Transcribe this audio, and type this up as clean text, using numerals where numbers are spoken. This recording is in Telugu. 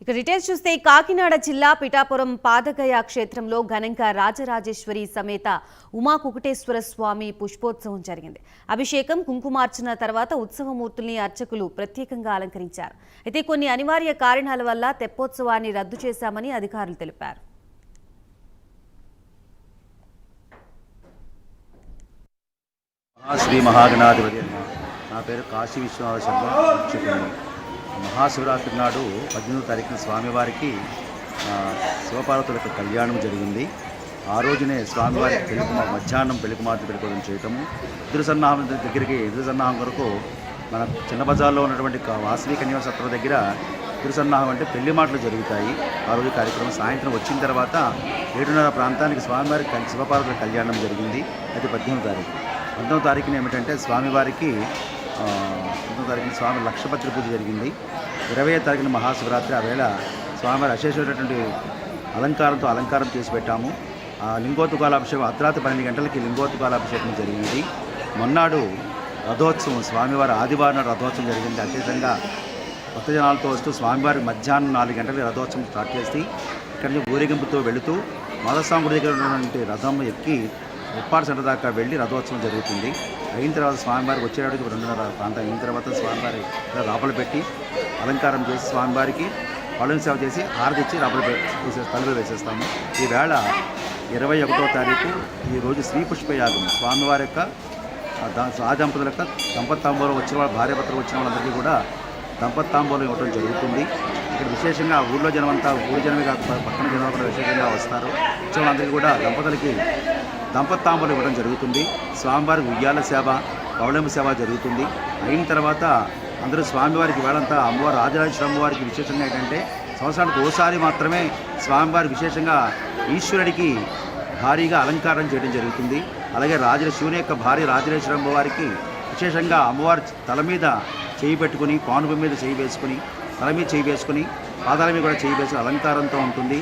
ఇక డీటెయిల్స్ చూస్తే కాకినాడ జిల్లా పిఠాపురం పాదగయ క్షేత్రంలో ఘనంగా రాజరాజేశ్వరి సమేత ఉమాకుకుటేశ్వర స్వామి పుష్పోత్సవం జరిగింది. అభిషేకం, కుంకుమార్చన తర్వాత ఉత్సవమూర్తుల్ని అర్చకులు ప్రత్యేకంగా అలంకరించారు. అయితే కొన్ని అనివార్య కారణాల వల్ల తెప్పోత్సవాన్ని రద్దు చేశామని అధికారులు తెలిపారు. శ్రీ మహాగణాధిపతి నా పేరు కాశీ విశ్వనాథ శర్మ అర్చకుని. మహాశివరాత్రి నాడు 18వ తారీఖున స్వామివారికి శివపార్వతుల యొక్క కళ్యాణం జరిగింది. ఆ రోజునే స్వామివారికి మధ్యాహ్నం పెళ్లికుమార్తె పెళ్ళికోవడం చేయటము, ఎదురు సన్నాహం కొరకు మన చిన్న బజార్లో ఉన్నటువంటి వాసవి కన్యా సత్రం దగ్గర ఎదురు సన్నాహం అంటే పెళ్లి మాటలు జరుగుతాయి. ఆ రోజు కార్యక్రమం సాయంత్రం వచ్చిన తర్వాత 7:30 ప్రాంతానికి స్వామివారికి శివపార్వతుల కళ్యాణం జరిగింది. అది 18వ తారీఖు. 19వ తారీఖున ఏమిటంటే స్వామివారికి స్వామి లక్షపత్రి పూజ జరిగింది. 20వ తారీఖున మహాశివరాత్రి. ఆ వేళ స్వామివారి అశేషమైనటువంటి అలంకారం చేసి పెట్టాము. లింగోత్తుకాలాభిషేకం అర్ధరాత్రి 12 గంటలకి లింగోత్తుకాలాభిషేకం జరిగింది. మొన్నాడు రథోత్సవం, స్వామివారి ఆదివారం నాడు రథోత్సవం జరిగింది. అత్యధికంగా భక్తజనాలతో వస్తూ స్వామివారి మధ్యాహ్నం 4 గంటలకి రథోత్సవం స్టార్ట్ చేసి ఇక్కడి నుంచి ఊరేగింపుతో వెళుతూ మాధవస్వామి గుడి దగ్గర ఉన్నటువంటి రథం ఎక్కి ఉప్పాడు సెంటర్ దాకా వెళ్ళి రథోత్సవం జరుగుతుంది. అయిన తర్వాత స్వామివారికి వచ్చేటప్పటికి 2:30 ప్రాంతం అయిన తర్వాత స్వామివారి రాపలు పెట్టి అలంకారం చేసి స్వామివారికి పళ్ళని సేవ చేసి హారతి ఇచ్చి తలుపులు వేసేస్తాము. ఈవేళ 21వ తారీఖు ఈరోజు శ్రీ పుష్పయాగం స్వామివారి యొక్క దంపతుల యొక్క దంపతాంబూలం వచ్చిన వాళ్ళ భార్యాభర్తలు వచ్చిన వాళ్ళందరికీ కూడా దంపతాంబూలం ఇవ్వడం జరుగుతుంది. ఇక్కడ విశేషంగా ఊళ్ళో జనమంతా ఊరి జనమే కాకుండా పక్కన జనం కూడా విశేషంగా వస్తారు. వచ్చిన వాళ్ళందరికీ కూడా దంపతులకి దంపతాంబూలం ఇవ్వడం జరుగుతుంది. స్వామివారికి ఉయ్యాల సేవ, పౌళంబ సేవ జరుగుతుంది. అయిన తర్వాత అందరూ స్వామివారికి వేళంతా అమ్మవారు రాజరాజేశ్వరి అమ్మవారికి విశేషంగా ఏంటంటే సంవత్సరానికి ఓసారి మాత్రమే స్వామివారి విశేషంగా ఈశ్వరుడికి భారీగా అలంకారం చేయడం జరుగుతుంది. అలాగే శివుని యొక్క భార్య రాజరాజేశ్వరి అమ్మవారికి విశేషంగా అమ్మవారి తల మీద చేయి పెట్టుకుని, పానుపు మీద చేయి వేసుకుని, తల మీద చేయి వేసుకుని, పాదాల మీద కూడా చేయి వేసుకుని అలంకారంతో ఉంటుంది.